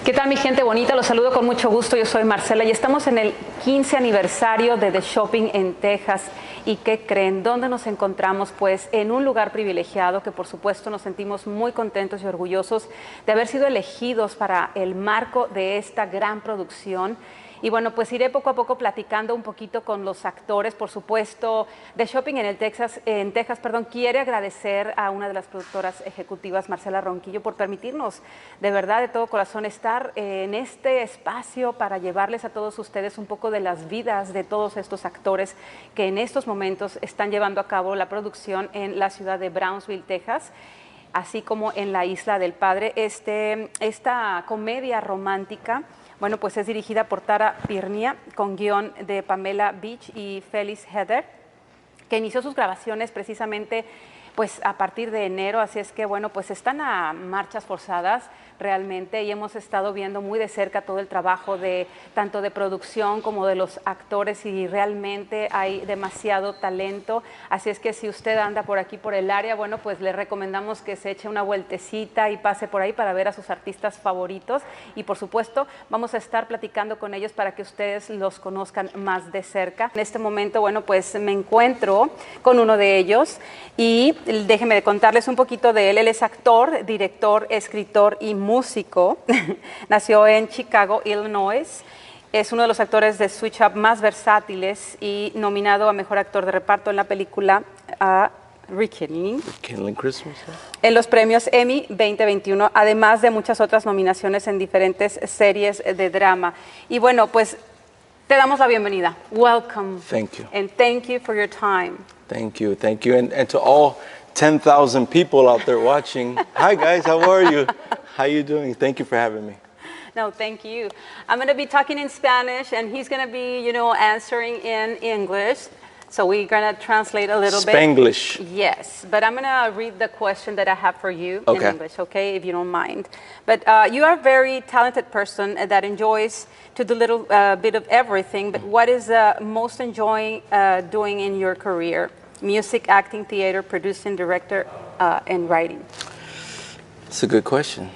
¿Qué tal mi gente bonita? Los saludo con mucho gusto, yo soy Marcela y estamos en el 15 aniversario de The Shopping en Texas. ¿Y qué creen? ¿Dónde nos encontramos? Pues en un lugar privilegiado que por supuesto nos sentimos muy contentos y orgullosos de haber sido elegidos para el marco de esta gran producción. Y bueno, pues iré poco a poco platicando un poquito con los actores. Por supuesto, The Shopping en Texas, quiere agradecer a una de las productoras ejecutivas, Marcela Ronquillo, por permitirnos de verdad, de todo corazón, estar en este espacio para llevarles a todos ustedes un poco de las vidas de todos estos actores que en estos momentos están llevando a cabo la producción en la ciudad de Brownsville, Texas, así como en la Isla del Padre. Esta comedia romántica, bueno, pues es dirigida por Tara Pirnia, con guión de Pamela Beach y Felice Heather, que inició sus grabaciones precisamente pues a partir de enero, así es que bueno, pues están a marchas forzadas realmente y hemos estado viendo muy de cerca todo el trabajo de tanto de producción como de los actores y realmente hay demasiado talento, así es que si usted anda por aquí por el área, bueno, pues le recomendamos que se eche una vueltecita y pase por ahí para ver a sus artistas favoritos y por supuesto vamos a estar platicando con ellos para que ustedes los conozcan más de cerca. En este momento, bueno, pues me encuentro con uno de ellos y déjenme contarles un poquito de él. Él es actor, director, escritor y músico. Nació en Chicago, Illinois. Es uno de los actores de Switch Up más versátiles y nominado a Mejor Actor de Reparto en la película Rekindling Christmas, en los premios Emmy 2021, además de muchas otras nominaciones en diferentes series de drama. Y bueno, pues te damos la bienvenida. Welcome. Thank you. And thank you for your time. Thank you. And to all 10,000 people out there watching, hi guys, how are you? How you doing? Thank you for having me. No, thank you. I'm going to be talking in Spanish and he's going to be, answering in English. So we're going to translate a little bit. Spanglish. Yes, but I'm going to read the question that I have for you in Okay. English, okay, if you don't mind. But you are a very talented person that enjoys to do a little bit of everything, but what is most enjoying doing in your career? Music, acting, theater, producing, director, and writing? That's a good question.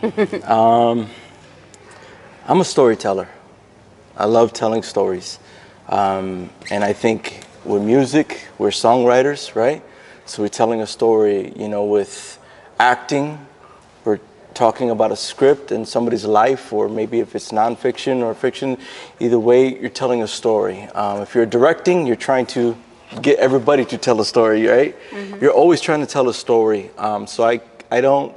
I'm a storyteller. I love telling stories. And I think with music, we're songwriters, right? So we're telling a story, with acting, we're talking about a script and somebody's life, or maybe if it's nonfiction or fiction, either way, you're telling a story. If you're directing, you're trying to get everybody to tell a story, right? Mm-hmm. You're always trying to tell a story. So I don't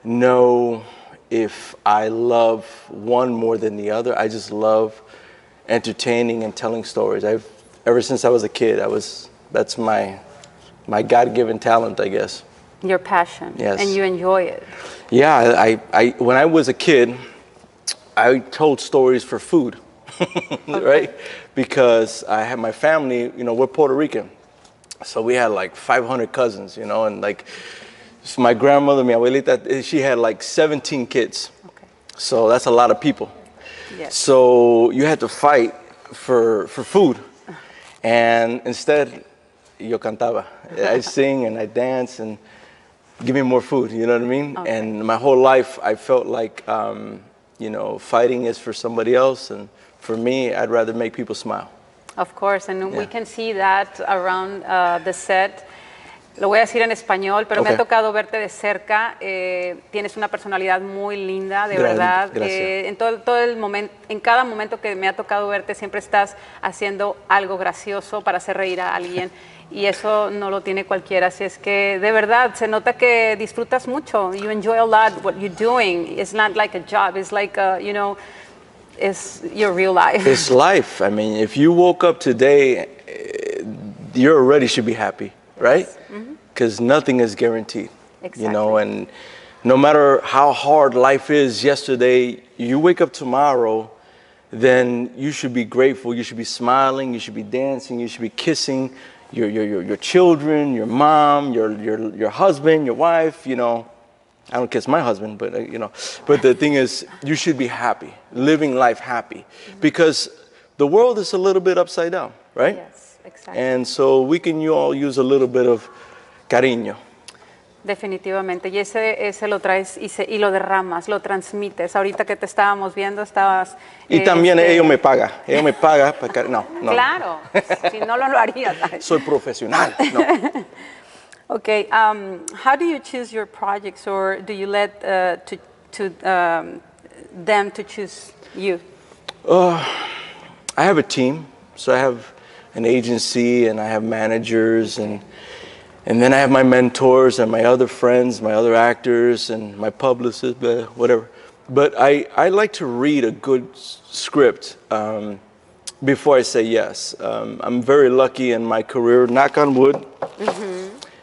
know if I love one more than the other. I just love entertaining and telling stories. Ever since I was a kid, that's my God-given talent, I guess. Your passion. Yes. And you enjoy it. Yeah, I when I was a kid, I told stories for food, Okay. right? Because I had my family, we're Puerto Rican. So we had like 500 cousins, and so my grandmother, mi abuelita, she had like 17 kids. Okay. So that's a lot of people. Yes. So you had to fight for food. And instead, yo cantaba. I sing and I dance and give me more food, you know what I mean? Okay. And my whole life, I felt like, fighting is for somebody else. And for me, I'd rather make people smile. Of course, and Yeah. we can see that around the set. Lo voy a decir en español, pero me ha Okay. tocado verte de cerca. Tienes una personalidad muy linda, de verdad. Gracias. En todo el momento, en cada momento que me ha tocado verte, siempre estás haciendo algo gracioso para hacer reír a alguien. Y eso no lo tiene cualquiera. Así es que, de verdad, se nota que disfrutas mucho. You enjoy a lot what you're doing. It's not like a job. It's like, it's your real life. It's life. I mean, if you woke up today, you already should be happy, right? Because nothing is guaranteed. Exactly. And no matter how hard life is yesterday, you wake up tomorrow, then you should be grateful. You should be smiling. You should be dancing. You should be kissing your children, your mom, your husband, your wife. I don't kiss my husband, but But the thing is, you should be happy, living life happy, because the world is a little bit upside down, right? Yes, exactly. And so we can all use a little bit of cariño. Definitivamente, y ese lo traes y lo derramas, lo transmites. Ahorita que te estábamos viendo, estabas... Y también ellos me pagan, no. Claro, si no lo harías. Soy profesional, no. Okay, how do you choose your projects, or do you let them to choose you? I have a team, so I have an agency and I have managers and then I have my mentors and my other friends, my other actors and my publicists, whatever. But I like to read a good script before I say yes. I'm very lucky in my career, knock on wood,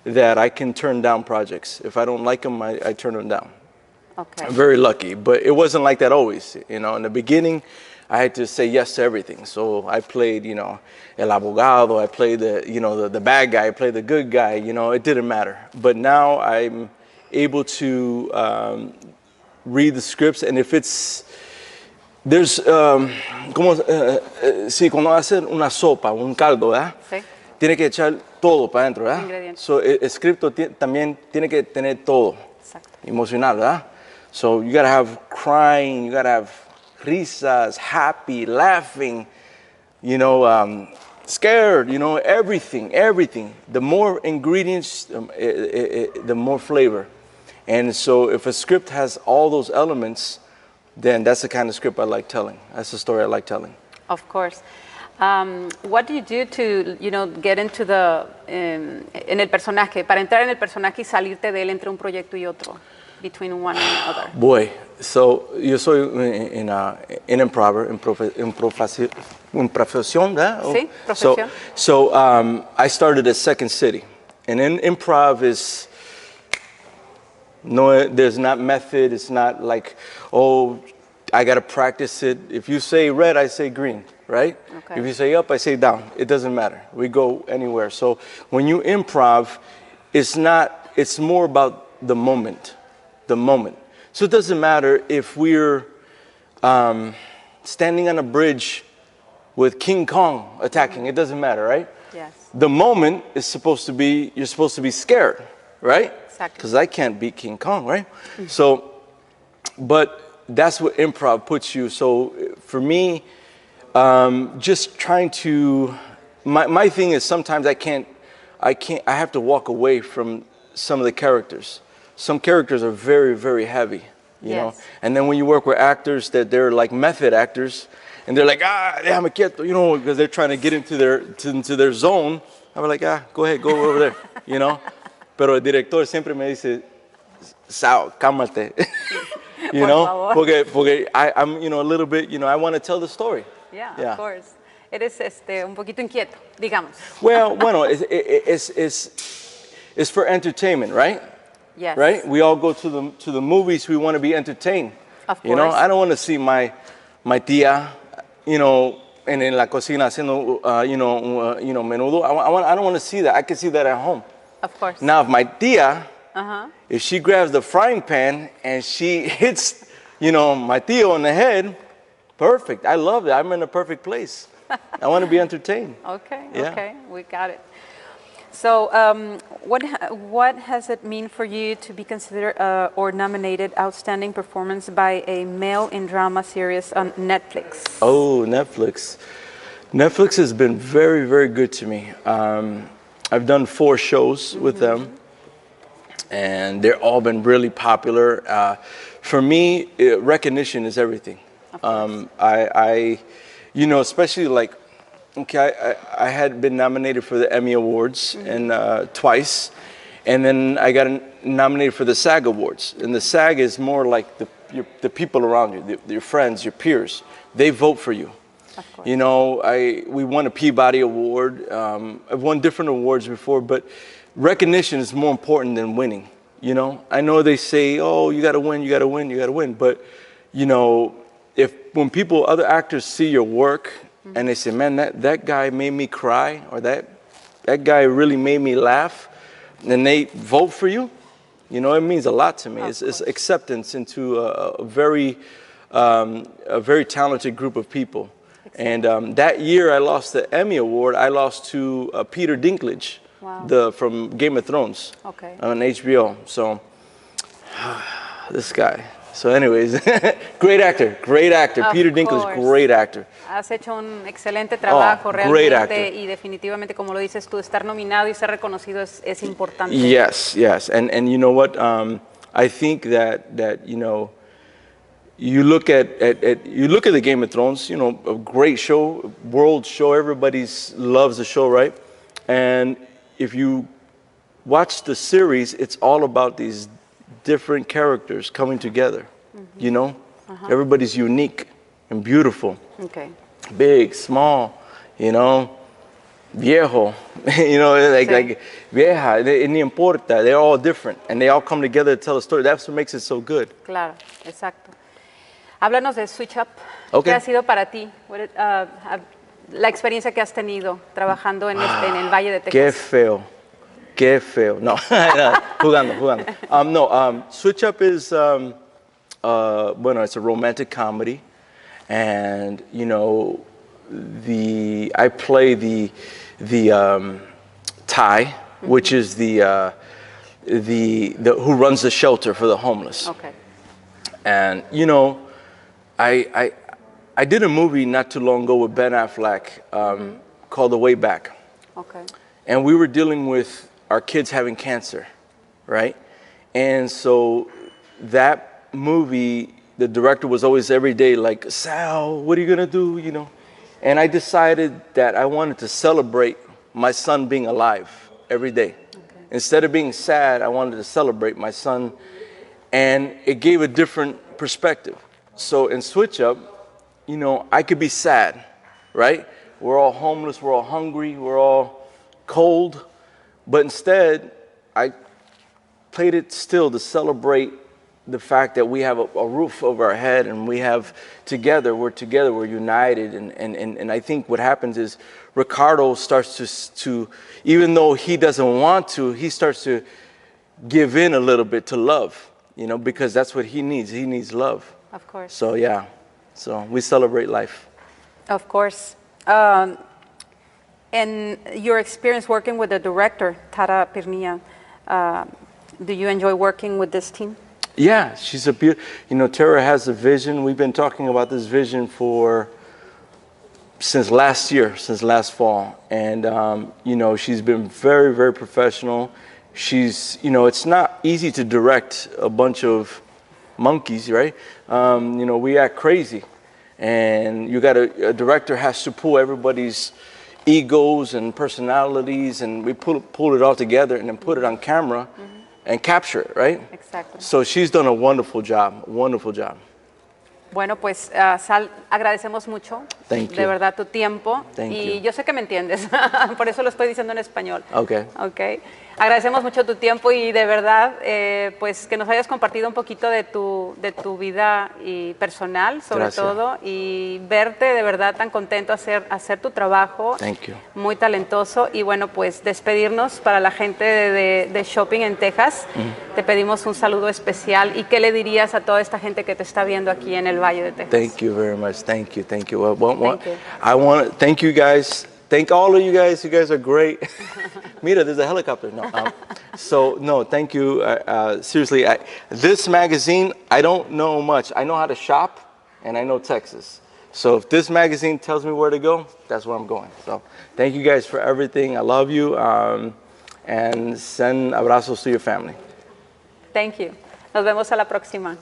that I can turn down projects. If I don't like them, I turn them down. Okay. I'm very lucky, but it wasn't like that always. You know, in the beginning, I had to say yes to everything. So I played, you know, el abogado. I played the bad guy. I played the good guy. You know, it didn't matter. But now I'm able to read the scripts, and if there's si cuando hace una sopa, un caldo, ¿verdad? Sí. Tiene que echar todo para adentro, ¿verdad? Ingredientes. So el script también tiene que tener todo. Exacto. Emocional, ¿verdad? So you gotta have crying, you gotta have risas, happy, laughing, you know, scared, you know, everything. The more ingredients, the more flavor. And so if a script has all those elements, then that's the kind of script I like telling. That's the story I like telling. Of course. What do you do to, you know, get into en el personaje, para entrar en el personaje y salirte de él entre un proyecto y otro, between one and another? Boy, so yo soy en improv, en profesión, ¿verdad? Sí, profesión. So I started at Second City, and in improv is there's not method. It's not like, oh, I gotta practice it. If you say red, I say green, right? Okay. If you say up, I say down. It doesn't matter. We go anywhere. So when you improv, it's more about the moment. So it doesn't matter if we're standing on a bridge with King Kong attacking. It doesn't matter, right? Yes. The moment is you're supposed to be scared, right? Exactly. Because I can't beat King Kong, right? So, but that's what improv puts you. So for me, just trying to, my thing is sometimes I have to walk away from some of the characters. Some characters are very, very heavy, you know? And then when you work with actors they're like method actors, and they're like, déjame quieto, you know, because they're trying to get into their zone. I'm like, go ahead, go over there, you know? Pero el director siempre me dice, Sao, cálmate. You know, porque I'm, you know, a little bit, you know, I want to tell the story. Yeah, of course. Eres un poquito inquieto, digamos. Well, bueno, it's for entertainment, right? Yes. Right? We all go to the movies. We want to be entertained. Of course. You know, I don't want to see my tía, you know, en la cocina haciendo, you know, menudo. I don't want to see that. I can see that at home. Of course. Now, if my tía, if she grabs the frying pan and she hits, you know, my tío on the head, perfect. I love it. I'm in a perfect place. I want to be entertained. Okay, Yeah. Okay, we got it. So, what has it mean for you to be considered or nominated Outstanding Performance by a Male in Drama Series on Netflix? Oh, Netflix. Netflix has been very, very good to me. I've done 4 shows with them, and they've all been really popular. For me, recognition is everything. I you know, especially like, okay, I had been nominated for the Emmy Awards and twice, and then I got nominated for the SAG Awards. And the SAG is more like the people around you, your friends, your peers. They vote for you. You know, we won a Peabody Award. I've won different awards before, but recognition is more important than winning. You know, I know they say, oh, you got to win, you got to win, you got to win. But, you know, when other actors see your work and they say, man, that guy made me cry, or that guy really made me laugh, and they vote for you, you know, it means a lot to me. It's acceptance into a very talented group of people. And that year I lost the Emmy Award, I lost to Peter Dinklage Wow. from Game of Thrones Okay. on HBO. So this guy. So anyways, great actor. Peter Dinklage, great actor. Has hecho un excelente trabajo realmente y definitivamente, como lo dices tú, estar nominado y ser reconocido es importante. Yes, and you know what? I think that you know, you look at the Game of Thrones. You know, a great show, world show. Everybody loves the show, right? And if you watch the series, it's all about these different characters coming together. You know, everybody's unique and beautiful. Okay. Big, small, you know, viejo, you know, like vieja, no importa, they're all different and they all come together to tell a story. That's what makes it so good. Claro, exacto. Háblanos de Switch Up. Okay. ¿Qué ha sido para ti? La experiencia que has tenido trabajando en el Valle de Texas. Qué feo. No, jugando. Switch Up is, bueno, it's a romantic comedy. And, you know, I play the Thai, which is the who runs the shelter for the homeless. Okay. And, you know, I did a movie not too long ago with Ben Affleck called The Way Back. Okay. And we were dealing with our kids having cancer, right? And so that movie, the director was always every day like, Sal, what are you gonna do, you know? And I decided that I wanted to celebrate my son being alive every day. Okay. Instead of being sad, I wanted to celebrate my son, and it gave a different perspective. So in Switch Up, you know, I could be sad, right? We're all homeless, we're all hungry, we're all cold, but instead, I played it still to celebrate the fact that we have a roof over our head and we're together, we're united. And I think what happens is Ricardo starts to, even though he doesn't want to, he starts to give in a little bit to love, you know, because that's what he needs. He needs love. Of course. So yeah, so we celebrate life. Of course. And your experience working with the director, Tara Pirnia, do you enjoy working with this team? Yeah, she's you know, Tara has a vision. We've been talking about this vision since last fall. And, you know, she's been very, very professional. You know, it's not easy to direct a bunch of monkeys, right? You know, we act crazy. And a director has to pull everybody's egos and personalities, and we pull it all together and then put it on camera and capture it, right? Exactly. So she's done a wonderful job. Bueno, pues Sal, agradecemos mucho, Thank you. De verdad, tu tiempo. Thank y you. Yo sé que me entiendes, por eso lo estoy diciendo en español. Okay. Okay. Agradecemos mucho tu tiempo y de verdad, pues que nos hayas compartido un poquito de tu vida y personal, sobre Gracias. todo, y verte de verdad tan contento hacer tu trabajo. Thank you. Muy talentoso. Y bueno, pues despedirnos para la gente de Shopping en Texas. Te pedimos un saludo especial. ¿Y qué le dirías a toda esta gente que te está viendo aquí en el Valle de Texas? Thank you very much. Thank you. Well, Thank you. I want to thank you guys. Thank all of you guys. You guys are great. Mira, there's a helicopter. No, thank you. Seriously, this magazine, I don't know much. I know how to shop, and I know Texas. So if this magazine tells me where to go, that's where I'm going. So thank you guys for everything. I love you. And send abrazos to your family. Thank you. Nos vemos a la próxima.